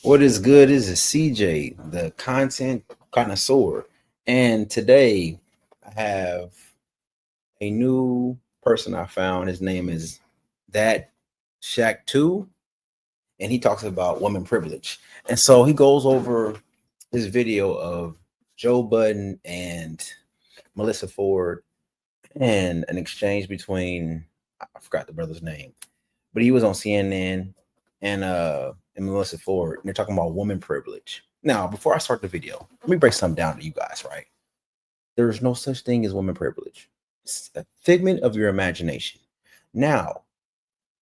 What is good is a CJ, the content connoisseur. And today I have a new person I found. His name is DatShaq2, and he talks about women privilege. And so he goes over this video of Joe Budden and Melissa Ford and an exchange between, I forgot the brother's name, but he was on CNN and Melissa Ford, and they're talking about woman privilege. Now, before I start the video, let me break something down to you guys, right? There is no such thing as woman privilege. It's a figment of your imagination. Now,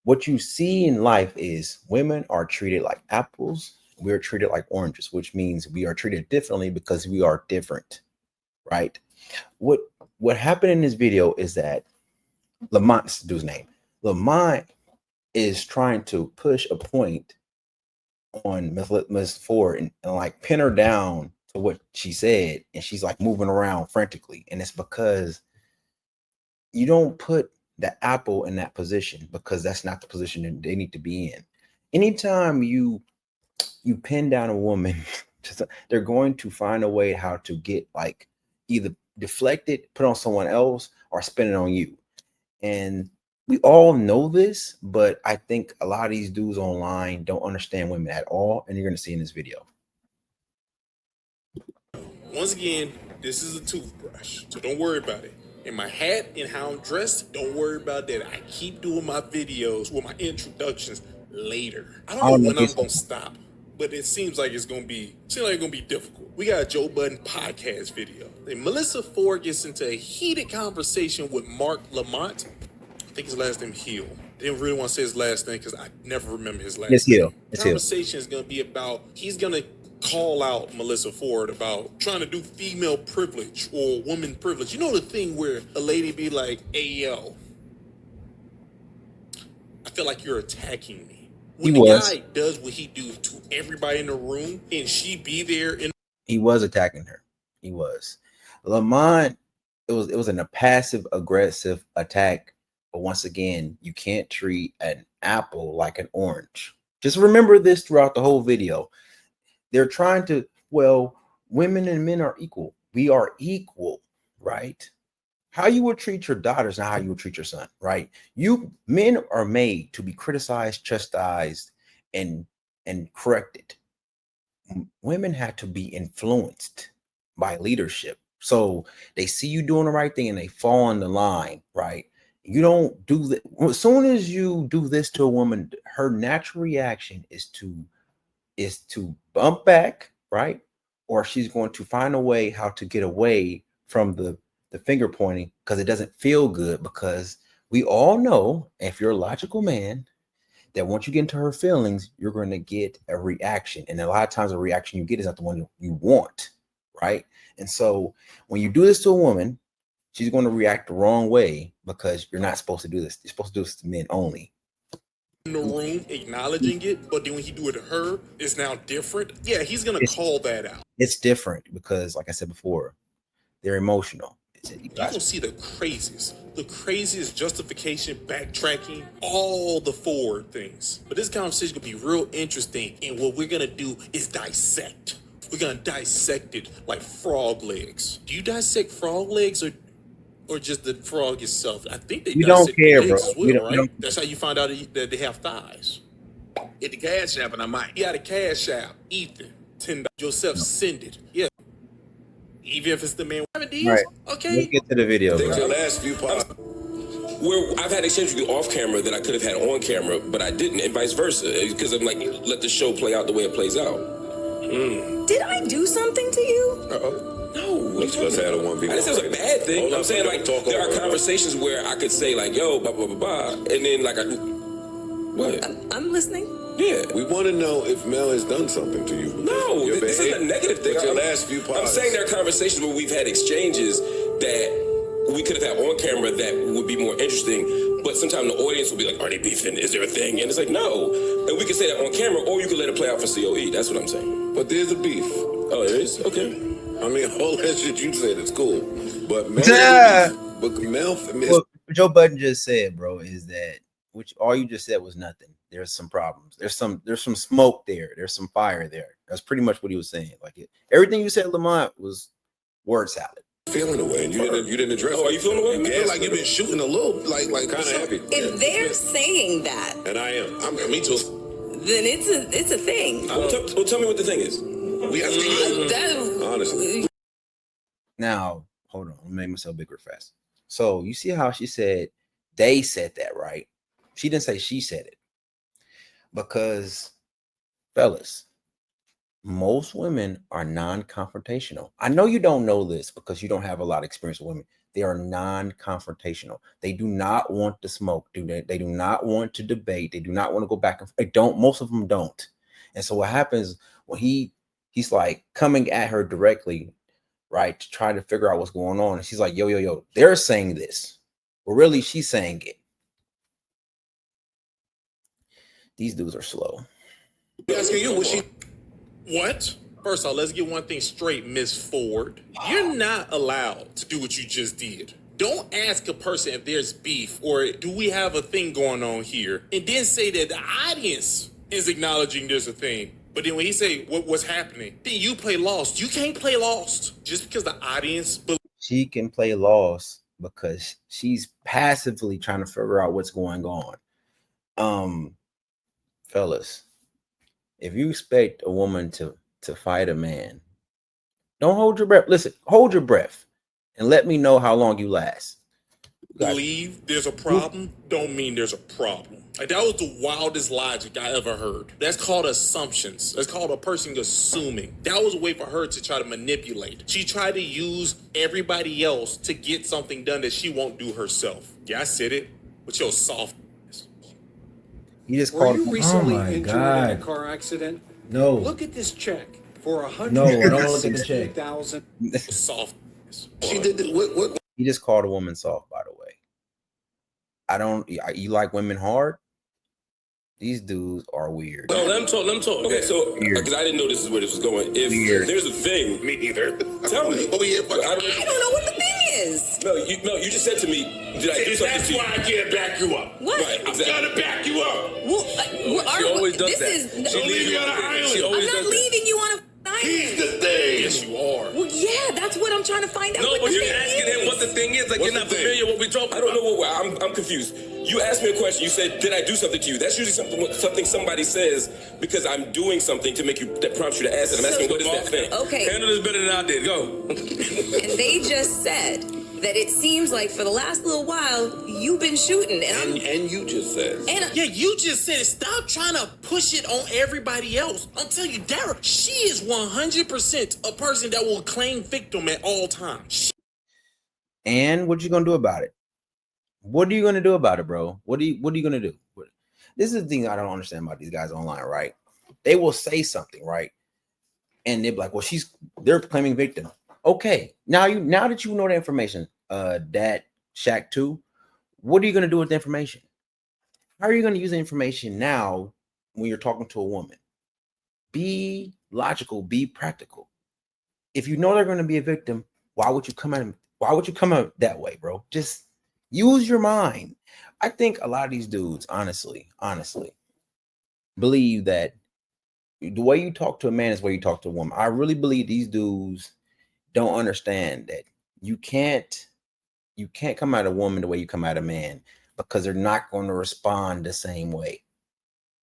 what you see in life is women are treated like apples, we are treated like oranges, which means we are treated differently because we are different, right? What happened in this video is that Lamont's dude's name. Lamont is trying to push a point on Miss Ford and like pin her down to what she said, and she's like moving around frantically, and it's because you don't put the apple in that position because that's not the position that they need to be in. Anytime you pin down a woman, they're going to find a way how to get like either deflect it, put on someone else, or spin it on you. And we all know this, but I think a lot of these dudes online don't understand women at all, and you're going to see in this video. Once again, this is a toothbrush, so don't worry about it. And my hat and how I'm dressed, don't worry about that. I keep doing my videos with my introductions later. I don't know when I'm going to stop, but it seems like it's going to be difficult. We got a Joe Budden podcast video. And Melissa Ford gets into a heated conversation with Mark Lamont. I think his last name Hill. Didn't really want to say his last name because I never remember his last name. The conversation is going to be about, he's going to call out Melissa Ford about trying to do female privilege or woman privilege. You know the thing where a lady be like, hey, yo, I feel like you're attacking me. When the guy does what he do to everybody in the room and she be there. He was attacking her. He was. Lamont, it was a passive aggressive attack. But once again, you can't treat an apple like an orange. Just remember this throughout the whole video. They're trying to, well, women and men are equal. We are equal, right? How you would treat your daughter is not how you would treat your son, right? Men are made to be criticized, chastised, and corrected. Women have to be influenced by leadership. So they see you doing the right thing and they fall in the line, right? You don't do that. As soon as you do this to a woman, her natural reaction is to bump back, right? Or she's going to find a way how to get away from the finger pointing because it doesn't feel good. Because we all know, if you're a logical man, that once you get into her feelings, you're going to get a reaction. And a lot of times the reaction you get is not the one you want, right? And so when you do this to a woman, she's going to react the wrong way because you're not supposed to do this. You're supposed to do this to men only. In the room acknowledging it, but then when he do it to her, it's now different. Yeah, he's going to call that out. It's different because, like I said before, they're emotional. You don't see the craziest justification, backtracking, all the forward things. But this conversation is going to be real interesting, and what we're going to do is dissect. We're going to dissect it like frog legs. Do you dissect frog legs or just the frog itself? I think they don't care, bro. As well, right? That's how you find out that they have thighs. Hit the cash app and I might. Yeah, the cash app. Ethan, $10. Joseph, send it. Yeah. Even if it's the man. Right. Okay. Let's get to the video. The last few parts where I've had exchanges with you off camera that I could have had on camera, but I didn't, and vice versa, because I'm like, let the show play out the way it plays out. Did I do something to you? No. Let's have a 1v1. I didn't say it was a bad thing. I'm saying like there are conversations where I could say like, yo, blah blah blah blah, and then like what? I'm listening. Yeah. We want to know if Mel has done something to you. No, this isn't a negative thing. Your last few parts. I'm saying there are conversations where we've had exchanges that we could have had on camera that would be more interesting, but sometimes the audience will be like, are they beefing? Is there a thing? And it's like, no. And we can say that on camera, or you can let it play out for COE. That's what I'm saying. But there's a beef. Oh, there is? Okay. I mean, all that shit you said is cool. But Mel, what Joe Budden just said, bro, is that, which all you just said was nothing. there's some problems. There's some smoke there. There's some fire there. That's pretty much what he was saying. Like everything you said, Lamont, was word salad. Feeling away, and you didn't address. Oh, are you feeling away? You feel like you've been shooting a little, like kind of heavy. If they're saying that, And I am. Me too. then it's a thing. Well, tell me what the thing is. We have to. Honestly. Now, hold on. Let me make myself bigger fast. So you see how she said they said that, right? She didn't say she said it. Because, fellas, most women are non-confrontational. I know you don't know this because you don't have a lot of experience with women. They are non-confrontational. They do not want to smoke. They do not want to debate. They do not want to go back and forth. They don't. Most of them don't. And so what happens when he's like coming at her directly, right, to try to figure out what's going on, and she's like, yo, they're saying this, but really she's saying it. These dudes are slow. Asking you, was she? What? First off, let's get one thing straight, Miss Ford. You're not allowed to do what you just did. Don't ask a person if there's beef or do we have a thing going on here, and then say that the audience is acknowledging there's a thing. But then when he say what's happening, then you play lost. You can't play lost just because the audience. She can play lost because she's passively trying to figure out what's going on. Fellas, if you expect a woman to fight a man, don't hold your breath. Listen, hold your breath and let me know how long you last. Believe there's a problem don't mean there's a problem. Like, that was the wildest logic I ever heard. That's called assumptions. That's called a person assuming. That was a way for her to try to manipulate. She tried to use everybody else to get something done that she won't do herself. Yeah, I said it with your soft. You just Were called. you recently Oh my injured God. in a car accident? No. Look at this check for No, don't look at the check. $160,000. Soft. She did what? He just called a woman soft, by the way. You like women hard? These dudes are weird. No, let him talk. Okay, so because I didn't know this is where this was going. If there's a thing, Me neither. tell me. I don't I don't know what the thing is. No, you just said to me, did I do something That's to you? why I can't back you up. What? Right, I'm exactly. gonna back you up. Well, She always does that. Don't leave me on an island. She I'm always not does that. leaving you on a He's island. the thing. Yes, you are. Well, yeah, that's what I'm trying to find out. No, what but the you're thing asking is. him what the thing is. Like, What's you're not the thing? familiar with what we talking about. I don't know what. I'm confused. You asked me a question. You said, "Did I do something to you?" That's usually something somebody says because I'm doing something to make you that prompts you to ask it. I'm asking, what is that thing? Okay. Handle this better than I did. Go. And they just said that it seems like for the last little while you've been shooting, And you just said. Yeah, you just said stop trying to push it on everybody else. I'm telling you, Dara, she is 100% a person that will claim victim at all times. And what you gonna do about it? What are you gonna do about it, bro? What are you gonna do? This is the thing I don't understand about these guys online, right? They will say something, right? And they're like, well, they're claiming victim. Okay, now that you know the information, DatShaq2, what are you gonna do with the information? How are you gonna use the information now when you're talking to a woman? Be logical, be practical. If you know they're gonna be a victim, why would you come out that way, bro? Just use your mind. I think a lot of these dudes, honestly, believe that the way you talk to a man is the way you talk to a woman. I really believe these dudes don't understand that you can't come at a woman the way you come at a man because they're not going to respond the same way.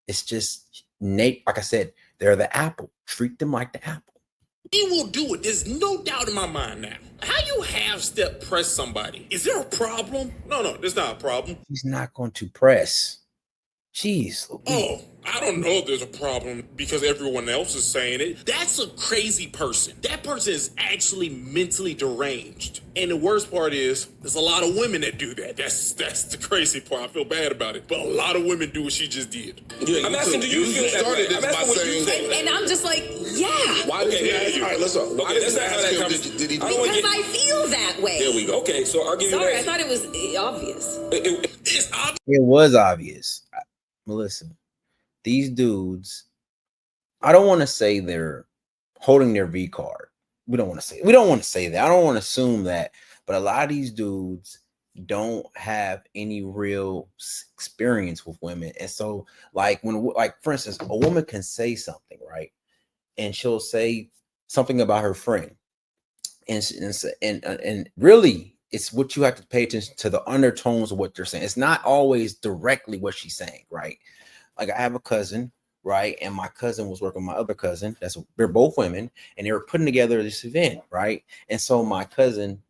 It's just Nate, like I said, they're the apple. Treat them like the apple. He will do it. There's no doubt in my mind now. How you half-step press somebody? Is there a problem? No, there's not a problem. He's not going to press. Jeez. Oh, I don't know if there's a problem because everyone else is saying it. That's a crazy person. That person is actually mentally deranged. And the worst part is, there's a lot of women that do that. That's the crazy part. I feel bad about it. But a lot of women do what she just did. Yeah, I'm asking, do you feel that started way? this I'm by asking what you saying. think. and I'm just like, yeah, Why did you ask? All right, let's go. Why Okay, did that's you not how ask that him? comes. Did he? I don't wanna because get- I feel that way. There we go. Okay, so I'll give you Sorry, that. I thought it was obvious. It's obvious. It was obvious. Melissa, these dudes, I don't want to say they're holding their V card. We don't want to say that. I don't want to assume that. But a lot of these dudes, don't have any real experience with women. And so like for instance, a woman can say something, right? And she'll say something about her friend. And really it's what you have to pay attention to, the undertones of what they're saying. It's not always directly what she's saying, right? Like I have a cousin, right? And my cousin was working with my other cousin. They're both women, and they were putting together this event, right? And so my cousin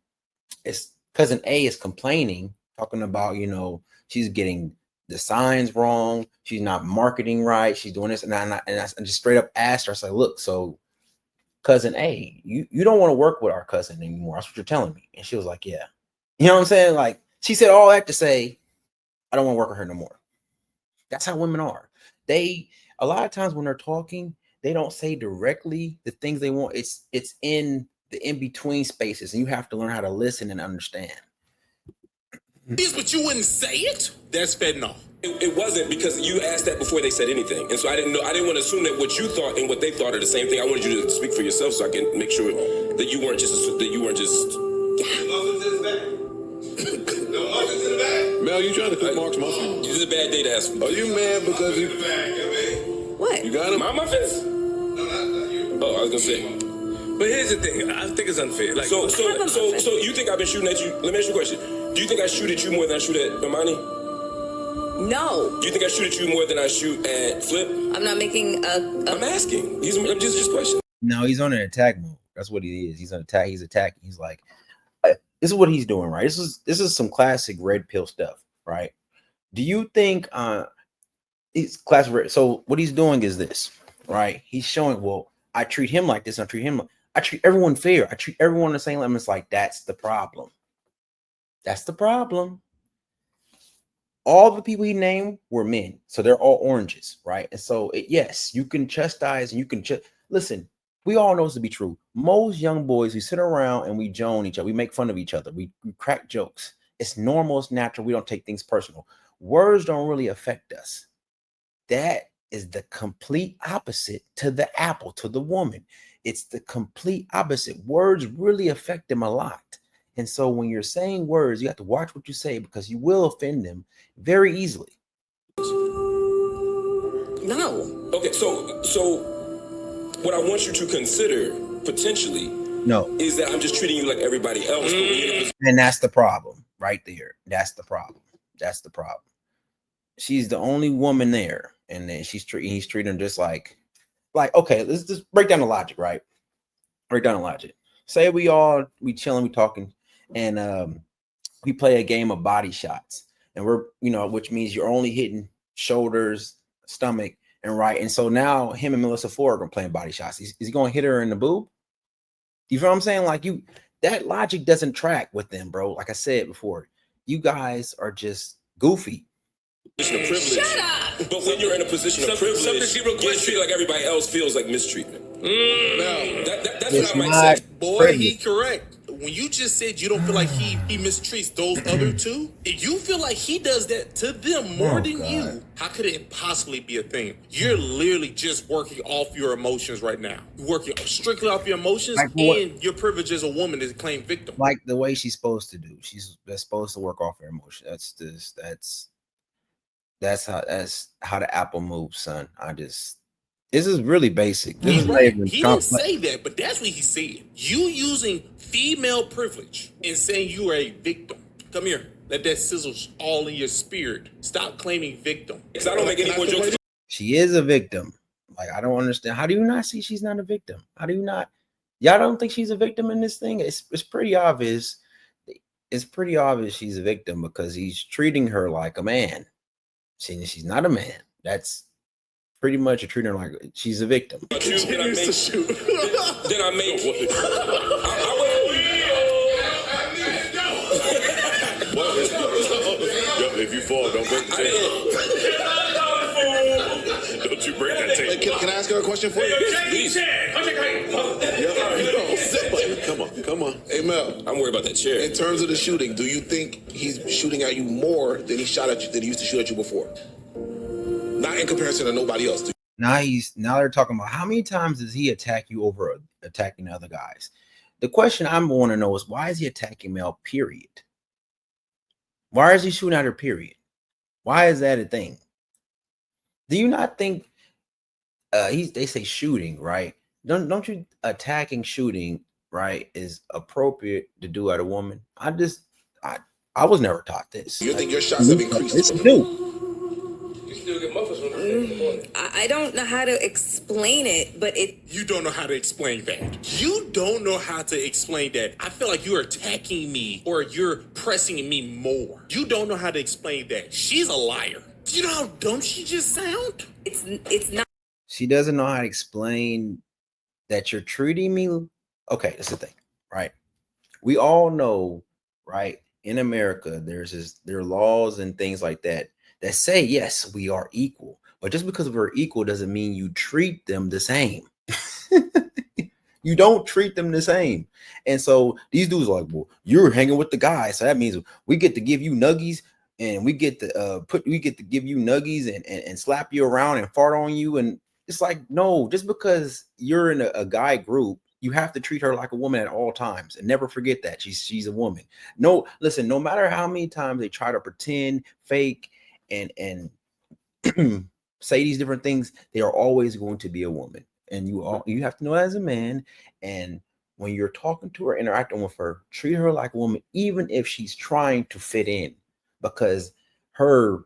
A is complaining, talking about, she's getting the signs wrong, she's not marketing right, she's doing this, and I just straight up asked her, I said, look, so cousin A, you don't want to work with our cousin anymore. That's what you're telling me. And she was like, yeah. You know what I'm saying? Like she said all that to say, I don't want to work with her no more. That's how women are. A lot of times when they're talking, they don't say directly the things they want. It's in the in-between spaces, and you have to learn how to listen and understand. But you wouldn't say it? That's fentanyl. It wasn't, because you asked that before they said anything, and so I didn't want to assume that what you thought and what they thought are the same thing. I wanted you to speak for yourself, so I can make sure that you weren't just. Mel, you trying to cook Mark's muffins? This is a bad day to ask. Are you mad because you? What? You got him? My muffins? No, not you. Oh, I was gonna say. But here's the thing. I think it's unfair. Like, So you think I've been shooting at you? Let me ask you a question. Do you think I shoot at you more than I shoot at Imani? No. Do you think I shoot at you more than I shoot at Flip? I'm not making I'm asking. I'm just question. No, he's on an attack mode. That's what he is. He's on attack. He's attacking. He's like, this is what he's doing, right? This is some classic red pill stuff, right? Do you think it's classic red? So what he's doing is this, right? He's showing, well, I treat him like this. I treat everyone fair. I treat everyone the same. It's like, that's the problem. That's the problem. All the people he named were men, so they're all oranges, right? And so, yes, you can chastise and you can listen. We all know this to be true. Most young boys, we sit around and we joan each other. We make fun of each other. We crack jokes. It's normal. It's natural. We don't take things personal. Words don't really affect us. That is the complete opposite to the apple, to the woman. It's the complete opposite. Words really affect them a lot. And so when you're saying words, you have to watch what you say, because you will offend them very easily. No. Okay, so what I want you to consider potentially is that I'm just treating you like everybody else. And that's the problem right there. That's the problem. That's the problem. She's the only woman there, and then he's treating her just like, okay, let's just break down the logic, right? Break down the logic. Say we chilling, we talking, and we play a game of body shots, and we're, which means you're only hitting shoulders, stomach, and right. And so now him and Melissa Ford are going to play body shots. Is he going to hit her in the boob? You feel what I'm saying? Like, that logic doesn't track with them, bro. Like I said before, you guys are just goofy. Shut up. But when you're in a position of privilege, getting treated like everybody else feels like mistreatment. No, that's what I might say. Boy, he correct. When you just said you don't feel like he mistreats those other two, if you feel like he does that to them more than you, how could it possibly be a thing? You're literally just working off your emotions right now. You're working strictly off your emotions, and your privilege as a woman is claim victim. Like the way she's supposed to do. She's supposed to work off her emotions. That's how the apple moves, son. This is really basic. This is right. He didn't say that, but that's what he said. You using female privilege and saying you are a victim. Come here. Let that sizzle all in your spirit. Stop claiming victim. Because I don't make any more jokes. She is a victim. Like, I don't understand. How do you not see she's not a victim? How do you not? Y'all don't think she's a victim in this thing? It's pretty obvious. It's pretty obvious she's a victim, because he's treating her like a man. She's not a man. That's pretty much treating her like she's a victim. Then I make If you fall, don't break the table. Don't you break that table. Can I ask her a question for you? Please. Come on. Hey, Mel. I'm worried about that chair. In terms of the shooting, do you think he's shooting at you more than he shot at you, than he used to shoot at you before? Not in comparison to nobody else. Now they're talking about how many times does he attack you over attacking other guys? The question I want to know is, why is he attacking Mel, period? Why is he shooting at her, period? Why is that a thing? Do you not think they say shooting, right? Don't you attacking shooting, right, is appropriate to do at a woman? I was never taught this. You think your shots have increased? This from do. You still get muffins from the morning. I don't know how to explain it, but You don't know how to explain that. You don't know how to explain that. I feel like you're attacking me or you're pressing me more. You don't know how to explain that. She's a liar. You know how dumb she just sound? it's not She doesn't know how to explain that you're treating me. Okay, that's the thing, right? We all know, right? In America, there are laws and things like that that say, yes, we are equal. But just because we're equal doesn't mean you treat them the same. You don't treat them the same. And so these dudes are like, well, you're hanging with the guy. So that means we get to give you nuggies, and we get to give you nuggies and slap you around and fart on you. And it's like, no, just because you're in a guy group, you have to treat her like a woman at all times, and never forget that she's a woman. No, listen, no matter how many times they try to pretend, fake, and say these different things, they are always going to be a woman. And you have to know that as a man. And when you're talking to her, interacting with her, treat her like a woman, even if she's trying to fit in, because her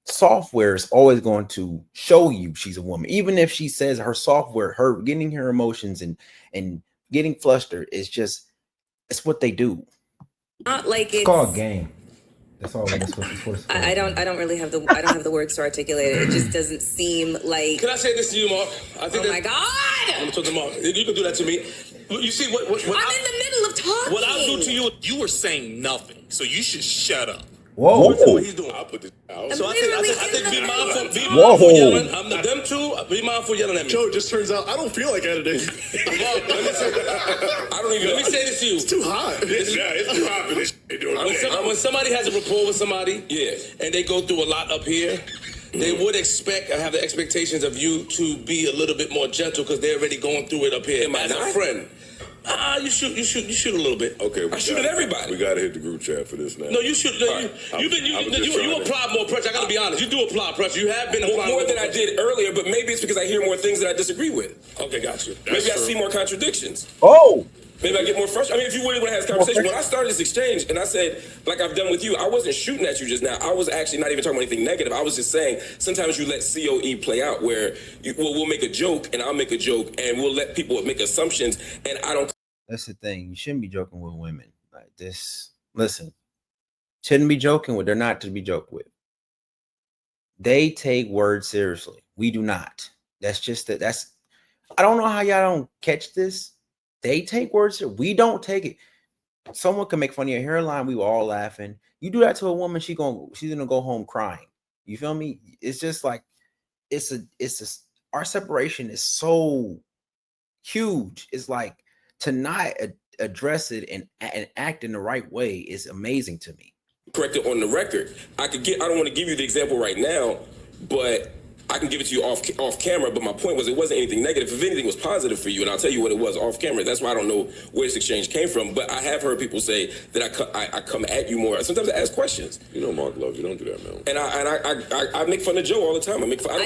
software is always going to show you she's a woman. Even if she says her software, her getting her emotions and getting flustered, it's what they do. not like It's called game. That's all. That's what it's I don't really have the words to articulate it. It just doesn't seem like. Can I say this to you, Mark? I think Oh my God! I'm talking to Mark. You can do that to me. You see what I'm in the middle of talking. what I'll do to you. You were saying nothing, so you should shut up. Whoa. What he's doing. I'll put this out. So I think be mindful. Be Whoa. mindful yelling. I'm not them two. Be mindful yelling at me. Joe, it just turns out I don't feel like editing. Mark, let me say this to you. It's too hot. It's too hot for this shit, dude. When somebody has a rapport with somebody, Yeah. and they go through a lot up here, they would have the expectations of you to be a little bit more gentle because they're already going through it up here. Am I As not? a friend, you shoot a little bit. Okay, I shoot at everybody. We gotta hit the group chat for this now. No, you shoot. No, Right. you apply more pressure. I gotta be honest. You do apply pressure. You have been applying More than I did earlier, but maybe it's because I hear more things that I disagree with. Okay, got you. Maybe I see more contradictions. Oh, Maybe I get more frustrated. I mean, if you really want to have this conversation, when I started this exchange and I said, like I've done with you, I wasn't shooting at you just now. I was actually not even talking about anything negative. I was just saying sometimes you let COE play out where we'll make a joke and I'll make a joke and we'll let people make assumptions and I don't. that's the thing. You shouldn't be joking with women like this. Listen, shouldn't be joking with. They're not to be joked with. They take words seriously. We do not. That's just that. I don't know how y'all don't catch this. They take words. We don't take it. Someone can make fun of your hairline. We were all laughing. You do that to a woman, she's gonna go home crying. You feel me? It's just like our separation is so huge. It's like to not address it and act in the right way is amazing to me. Correct it on the record. I don't want to give you the example right now, but I can give it to you off camera. But my point was, it wasn't anything negative. If anything was positive for you, and I'll tell you what it was off camera. That's why I don't know where this exchange came from. But I have heard people say that I come at you more. Sometimes I ask questions. You know Mark loves you. Don't do that, man. And I make fun of Joe all the time. I don't make fun.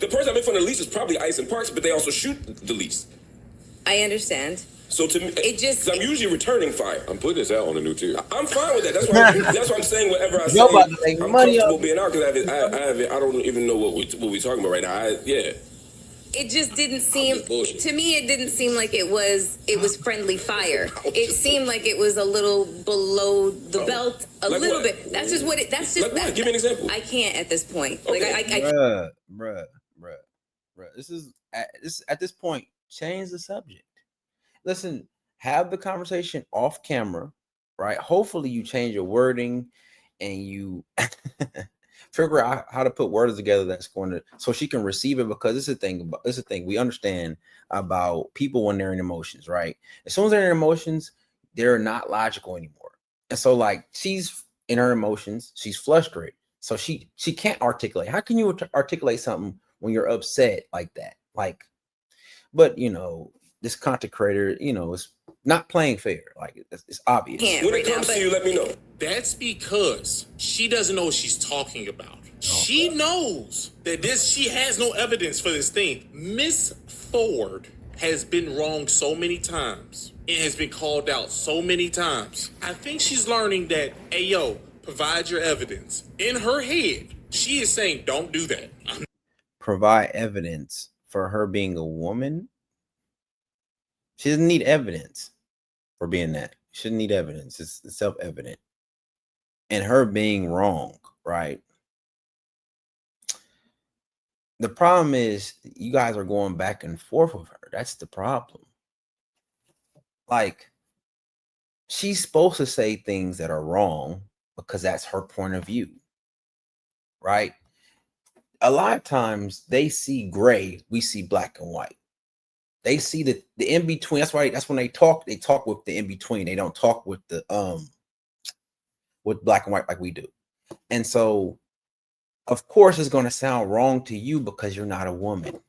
The person I make fun of the least is probably Ice and Parks, but they also shoot the least. I understand. So to me, It just- 'cause I'm usually returning fire. I'm putting this out on the new tier. I'm fine with that. That's why I'm saying whatever I say. You're about to make I'm money comfortable off- being out because I don't even know what we're talking about right now. It just didn't seem just bullshit. to me. It didn't seem like it was friendly fire. It seemed like it was a little below the belt, a Like little what? bit. That's just what it. That's just Like what? that. Give me an example. I can't at this point. Okay. Like I Bruh. This is at this point. Change the subject. Listen, have the conversation off camera, right? Hopefully, you change your wording and you figure out how to put words together that's going to so she can receive it. Because it's a thing we understand about people when they're in emotions, right? As soon as they're in emotions, they're not logical anymore. And so, like, she's in her emotions, she's frustrated, so she can't articulate. How can you articulate something when you're upset like that? Like, but you know, this content creator, you know, is not playing fair. Like it's obvious. When it comes to you, let me know. That's because she doesn't know what she's talking about. She knows that she has no evidence for this thing. Miss Ford has been wrong so many times and has been called out so many times. I think she's learning that, hey, yo, provide your evidence. In her head, she is saying, don't do that. Provide evidence for her being a woman. She doesn't need evidence for being that. She doesn't need evidence. It's self-evident. And her being wrong, right? The problem is you guys are going back and forth with her. That's the problem. Like, she's supposed to say things that are wrong because that's her point of view, right? A lot of times they see gray, we see black and white. They see the in between. That's when they talk with the in between. They don't talk with the with black and white like we do. And so of course it's going to sound wrong to you because you're not a woman.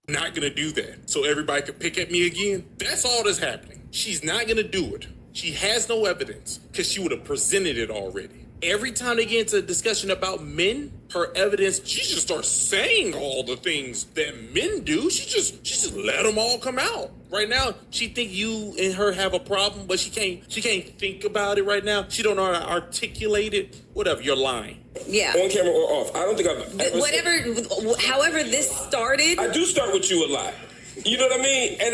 Not gonna do that so everybody can pick at me again. That's all that's happening. She's not gonna do it. She has no evidence because she would have presented it already. Every time they get into a discussion about men, her evidence, she just starts saying all the things that men do. She just let them all come out. Right now, she think you and her have a problem, but she can't think about it right now. She don't know how to articulate it. Whatever, you're lying. Yeah. On camera or off. I don't think I've ever However this started. I do start with you a lot. You know what I mean? And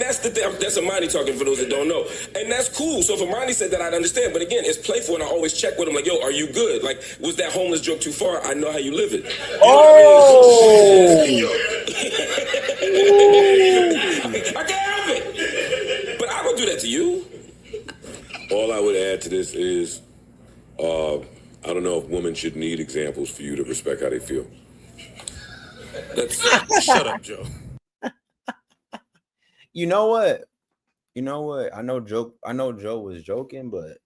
that's the thing. That's Amani talking for those that don't know. And that's cool. So if Amani said that, I'd understand. But again, it's playful, and I always check with him like, yo, are you good? Like, was that homeless joke too far? I know how you live it. I can't help it. But I don't do that to you. All I would add to this is, I don't know if women should need examples for you to respect how they feel. Shut up, Joe. You know what? I know Joe was joking, but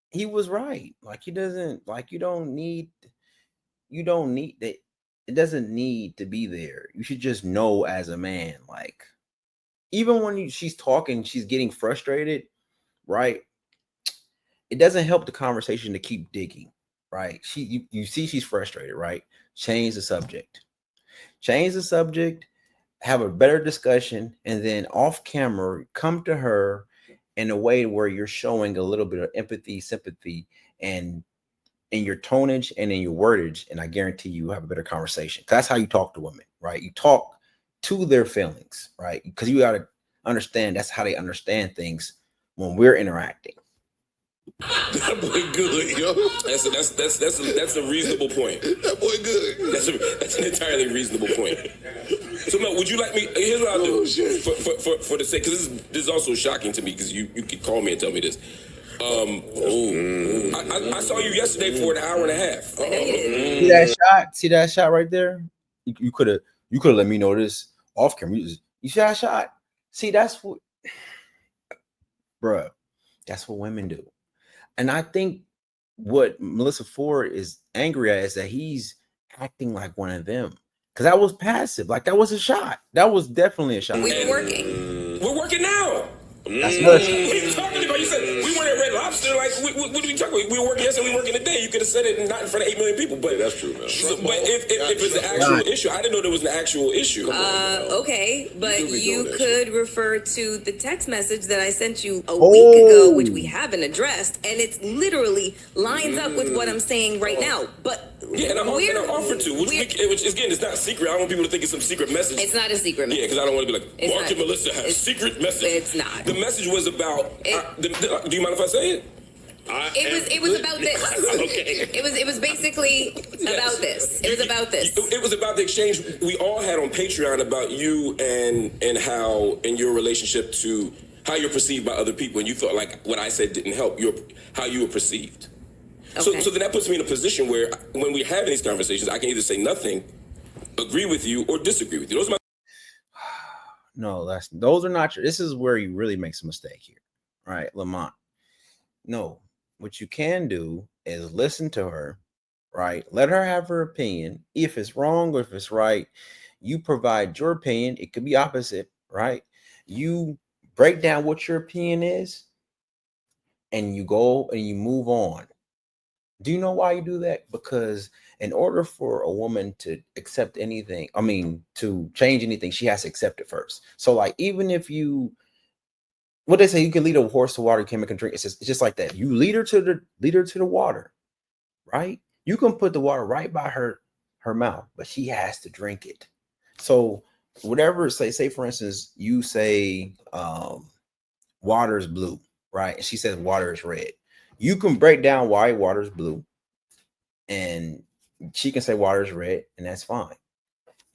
he was right. Like, you don't need that. It doesn't need to be there. You should just know as a man, like, even when she's talking, she's getting frustrated, right? It doesn't help the conversation to keep digging, right? You see she's frustrated, right? Change the subject. Have a better discussion, and then off camera, come to her in a way where you're showing a little bit of empathy, sympathy, and in your tonage and in your wordage, and I guarantee you have a better conversation. That's how you talk to women, right? You talk to their feelings, right? Because you got to understand that's how they understand things when we're interacting. That boy good, yo. That's a reasonable point. That boy good. That's an entirely reasonable point. So Mel, would you like me? Here's what I'll do for the sake, because this is also shocking to me, because you could call me and tell me this. I saw you yesterday for an hour and a half. See that shot? See that shot right there? You could have let me know this off camera. You see that shot? See, that's what, bruh, that's what women do. And I think what Melissa Ford is angry at is that he's acting like one of them. Because that was passive. Like, that was a shot. That was definitely a shot. We've been working. We're working now. That's another shot. What are you talking about? You said we weren't at Red Lobster. Like, what are we talking about? We were working yesterday, we were working today. You could have said it not in front of 8 million people. But that's true, man. But if it's an actual issue, I didn't know there was an actual issue. Okay, but you could refer to the text message that I sent you a week ago, which we haven't addressed, and it's literally lines up with what I'm saying right now. But yeah, and I offered to, which again, it's not secret. I don't want people to think it's some secret message. It's not a secret message. Yeah, because I don't want to be like, Mark and Melissa have a secret message. It's not. The message was about. Do you mind if I say it? It was about this. Okay. It was basically about this. It was about this. It was about the exchange we all had on Patreon about you and how in your relationship to how you're perceived by other people, and you felt like what I said didn't help how you were perceived. Okay. So then that puts me in a position where when we're having these conversations, I can either say nothing, agree with you, or disagree with you. Those are my. No, those are not your. This is where you really make a mistake here, right, Lamont? No, what you can do is listen to her, right? Let her have her opinion. If it's wrong or if it's right, you provide your opinion. It could be opposite, right? You break down what your opinion is, and you go and you move on. Do you know why you do that? Because in order for a woman to accept anything, I mean, to change anything, she has to accept it first. So, like, even if you, what they say, you can lead a horse to water, you can't make a drink. It's just like that. You lead her to the water, right? You can put the water right by her mouth, but she has to drink it. So, whatever, say for instance, you say water is blue, right? And she says water is red. You can break down why water is blue, and she can say water is red, and that's fine.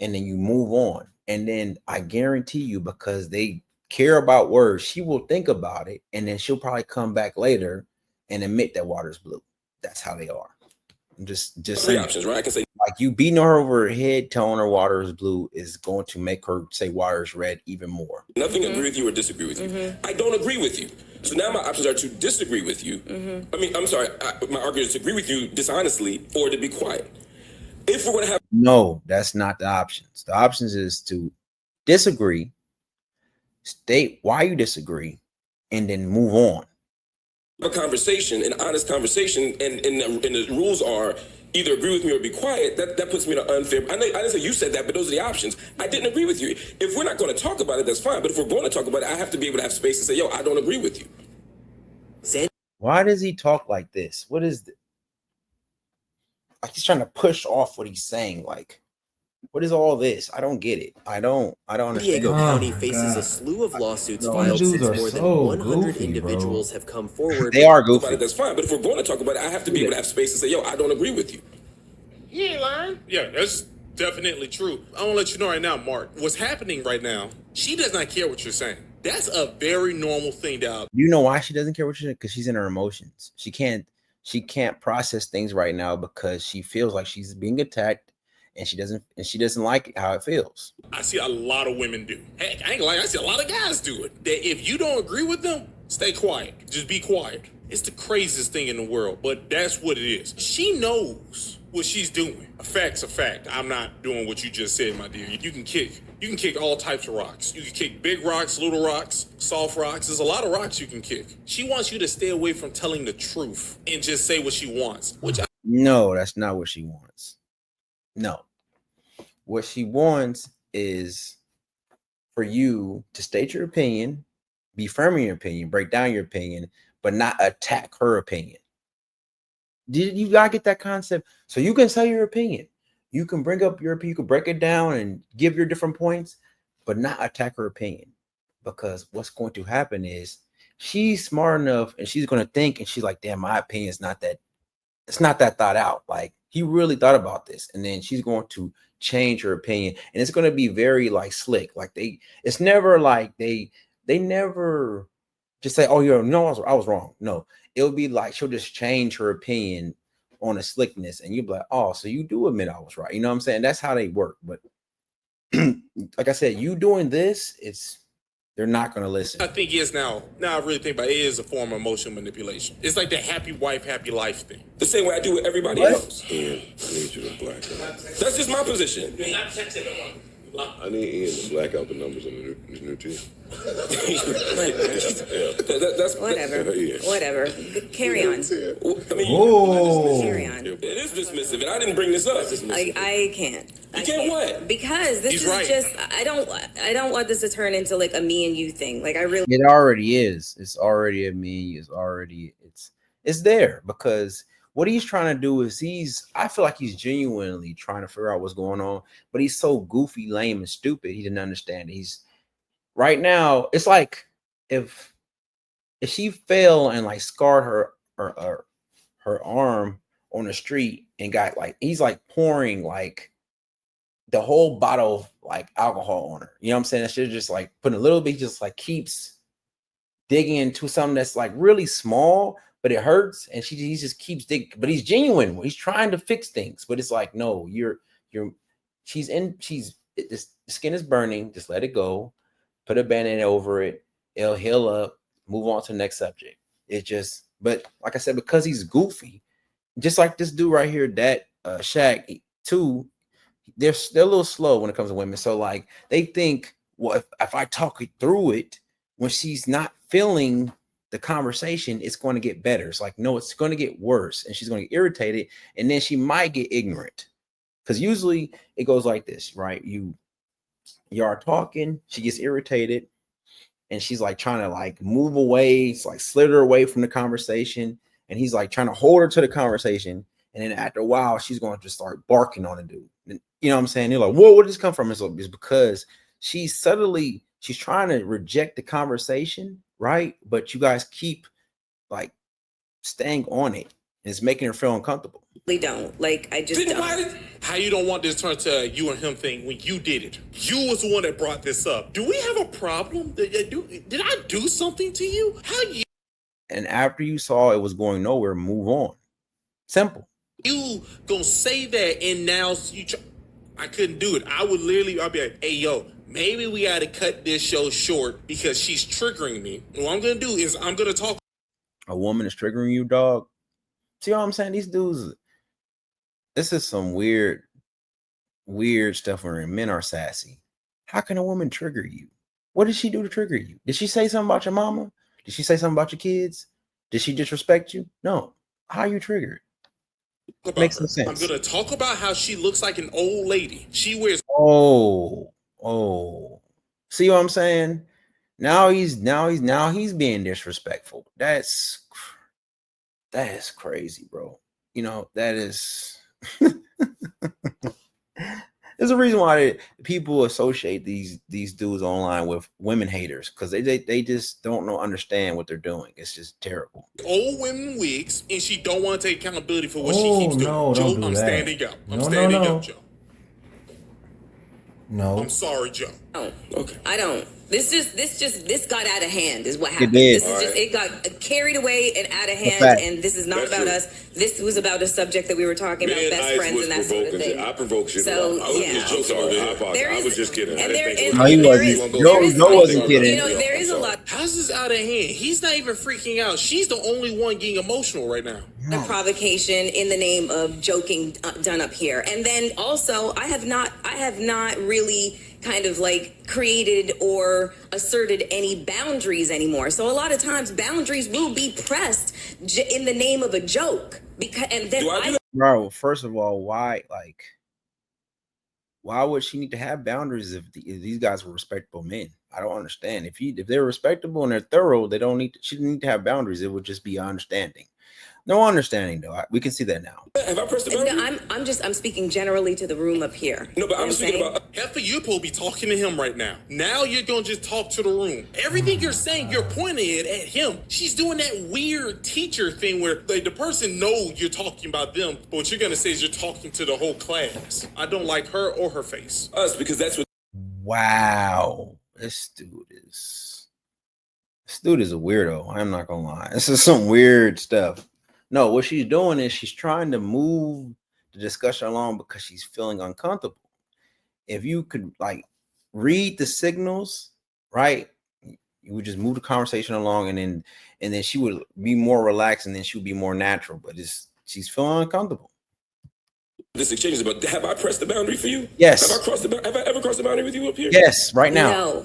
And then you move on. And then I guarantee you, because they care about words, she will think about it, and then she'll probably come back later and admit that water is blue. That's how they are. Just Three options, right? I can say, like, you beating her over her head, telling her water is blue is going to make her say water is red even more. nothing agree with you or disagree with you. I don't agree with you. So now my options are to disagree with you. I mean, I'm sorry, my argument is to agree with you dishonestly or to be quiet. If we're going to have No, that's not the options. The options is to disagree, state why you disagree, and then move on. a conversation, an honest conversation, and the rules are either agree with me or be quiet, that puts me in an unfair. I didn't say you said that, but those are the options. I didn't agree with you. If we're not going to talk about it, that's fine. But if we're going to talk about it, I have to be able to have space to say, yo, I don't agree with you. Why does he talk like this? What is this? Like, he's trying to push off what he's saying. Like, what is all this? I don't get it. I don't understand. Diego County faces a slew of lawsuits filed since more than 100 individuals have come forward. They are goofy. That's fine. But if we're going to talk about it, I have to be able to have space to say, yo, I don't agree with you. He ain't lying. Yeah, that's definitely true. I want to let you know right now, Mark, what's happening right now, she does not care what you're saying. That's a very normal thing to. You know why she doesn't care what you're saying? Because she's in her emotions. She can't process things right now because she feels like she's being attacked, and she doesn't like how it feels. I see a lot of women do. Heck, I ain't lying. I see a lot of guys do it. That if you don't agree with them, stay quiet. Just be quiet. It's the craziest thing in the world, but that's what it is. She knows what she's doing. A fact's a fact. I'm not doing what you just said, my dear. You can kick all types of rocks. You can kick big rocks, little rocks, soft rocks. There's a lot of rocks you can kick. She wants you to stay away from telling the truth and just say what she wants. No, that's not what she wants. No. What she wants is for you to state your opinion, be firm in your opinion, break down your opinion, but not attack her opinion. You gotta get that concept? So you can say your opinion. You can bring up your opinion, you can break it down and give your different points, but not attack her opinion. Because what's going to happen is she's smart enough and she's going to think, and she's like, damn, my opinion is not that, it's not that thought out. Like, he really thought about this. And then she's going to change her opinion. And it's going to be very like slick. Like it's never like they never just say, oh, no, I was wrong. No, it'll be like she'll just change her opinion on a slickness, and you'll be like, oh, so you do admit I was right. You know what I'm saying? That's how they work. But like I said, you doing this, they're not going to listen. I think is now I really think about it, is a form of emotional manipulation. It's like the happy wife, happy life thing. The same way I do with everybody else. Ian, I need you to black out. That's just my position. I need Ian to black out the numbers on the new team. Whatever. Carry on. I mean, carry on. It is dismissive, and I didn't bring this up. I can't. You can't what? Because this is right. Just I don't want this to turn into like a me and you thing. Like, I really. It already is. It's already a me. It's there, because what he's trying to do is I feel like he's genuinely trying to figure out what's going on, but he's so goofy, lame, and stupid. He didn't understand. Right now, it's like if she fell and like scarred her arm on the street and got like, he's like pouring like the whole bottle of like alcohol on her. You know what I'm saying? That shit just like putting a little bit, just like keeps digging into something that's like really small, but it hurts, and he just keeps digging. But he's genuine. He's trying to fix things, but it's like, no, the skin is burning. Just let it go. Put a band-aid over it. It'll heal up. Move on to the next subject. But like I said, because he's goofy, just like this dude right here, DatShaq2, they're a little slow when it comes to women. So like they think well, if I talk it through it, when she's not feeling the conversation, it's going to get better. It's like, no, it's going to get worse, and she's going to get irritated, and then she might get ignorant. Because usually it goes like this, right? You are talking, she gets irritated, and she's like trying to like move away, it's like slither away from the conversation, and he's like trying to hold her to the conversation, and then after a while, she's going to just start barking on the dude. And, you know what I'm saying? They're like, whoa, where did this come from? It's because she's trying to reject the conversation, right? But you guys keep like staying on it, and it's making her feel uncomfortable. They don't. Like, I just don't. How you don't want this to turn to you and him thing when you did it? You was the one that brought this up. Do we have a problem? Did I do something to you? How you? And after you saw it was going nowhere, move on. Simple. You gonna say that, and now I couldn't do it. I'll be like, hey, yo, maybe we got to cut this show short because she's triggering me. What I'm gonna do is I'm gonna talk. A woman is triggering you, dog. See what I'm saying? These dudes, this is some weird stuff where men are sassy. How can a woman trigger you? What did she do to trigger you? Did she say something about your mama? Did she say something about your kids? Did she disrespect you? No. How are you triggered? Makes no sense. I'm gonna talk about how she looks like an old lady. She wears. Oh. See what I'm saying? Now he's being disrespectful. That's crazy, bro. You know, that is. There's a reason why people associate these dudes online with women haters, because they just don't understand what they're doing. It's just terrible. Old women wigs, and she don't want to take accountability for what she keeps doing. No, Joe, don't do I'm that. standing up. I'm No, standing no. up, Joe. No. I'm sorry, Joe. No, Okay. I don't. This got out of hand is what happened. did. It got carried away and out of hand, fact. and this is not That's about true. us. This was about a subject that we were talking about, Me and best Ice friends was and that sort of provoking thing. shit. I provoked shit. So, I was yeah. just joking. I apologize. I was just kidding. I and didn't think it was. No, he wasn't. Joe wasn't kidding. You know, there is a lot How's this out of hand? He's not even freaking out. She's the only one getting emotional right now. of provocation in the name of joking done up here. And then also, I have not really kind of like created or asserted any boundaries anymore. So a lot of times boundaries will be pressed in the name of a joke. Bro, first of all, why would she need to have boundaries if these guys were respectable men? I don't understand. If they're respectable and they're thorough, she didn't need to have boundaries. It would just be understanding. No understanding though. We can see that now. Have I pressed the button? No, I'm speaking generally to the room up here. No, but I'm speaking about. Half of you supposed to be talking to him right now. Now you're gonna just talk to the room. Everything you're saying, you're pointing it at him. She's doing that weird teacher thing where like the person knows you're talking about them, but what you're gonna say is you're talking to the whole class. I don't like her or her face. Us, because that's what. Wow, this dude is a weirdo. I'm not gonna lie. This is some weird stuff. No, what she's doing is she's trying to move the discussion along because she's feeling uncomfortable. If you could like read the signals, right? You would just move the conversation along, and then she would be more relaxed, and then she would be more natural. But she's feeling uncomfortable. This exchange is about. Have I pressed the boundary for you? Yes. Have I ever crossed the boundary with you up here? Yes, right now.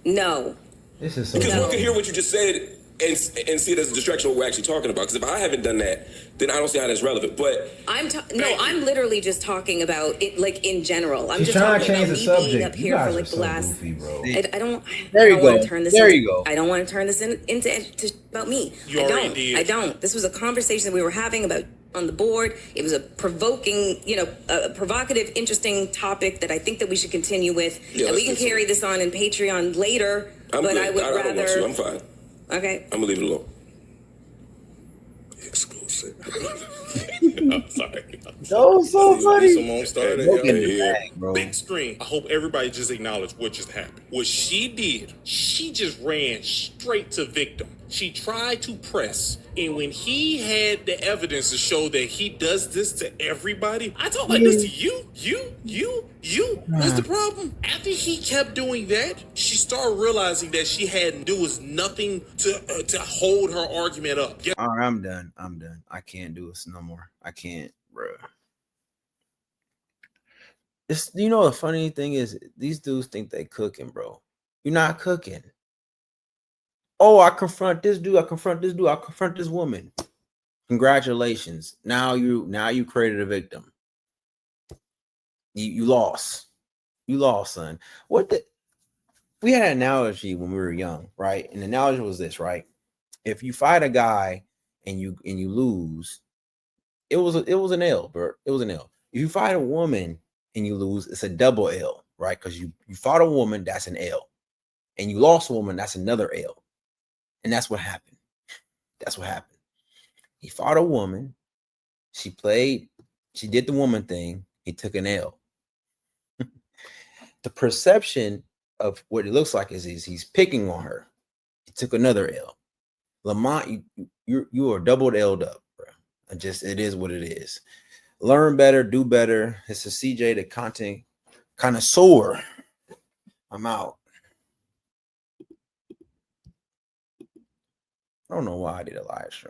No. This is so Because dumb. one can hear what you just said and see it as a distraction of what we're actually talking about. Because if I haven't done that, then I don't see how that's relevant. But I'm literally just talking about it, like in general. I'm She's just trying to talking change about the me being subject. up You here guys for are like so the last. goofy, bro. I don't There want you to turn this. go. There into, you go. I don't want to turn this into about me. You already did. I don't. This was a conversation that we were having about on the board. It was a provoking, a provocative, interesting topic that I think that we should continue with. Yeah, and we can carry this on in Patreon later. I'm but good. I would don't want to. rather. I'm fine. Okay. I'm gonna leave it alone. Exclusive. I'm sorry. That was so funny. Simone started. Look in yo. the bag, bro. Big screen. I hope everybody just acknowledged what just happened. What she did, she just ran straight to victim. She tried to press, and when he had the evidence to show that he does this to everybody, I talk like this to you. What's the problem? After he kept doing that, she started realizing that there was nothing to hold her argument up. Yeah. All right, I'm done. I can't do this no more. I can't, bro. It's, you know, the funny thing is these dudes think they cooking, bro. You're not cooking. Oh, I confront this dude. I confront this dude. I confront this woman. Congratulations. Now you created a victim. You lost. You lost, son. We had an analogy when we were young, right? And the analogy was this, right? If you fight a guy and you lose, it was an L, bro. It was an L. If you fight a woman and you lose, it's a double L, right? Because you fought a woman, that's an L. And you lost a woman, that's another L. And that's what happened. That's what happened. He fought a woman. She did the woman thing. He took an L. The perception of what it looks like is he's picking on her. He took another L. Lamont, you are doubled L'd up, bro. It is what it is. Learn better, do better. It's a CJ, the content connoisseur. I'm out. I don't know why I did a live stream.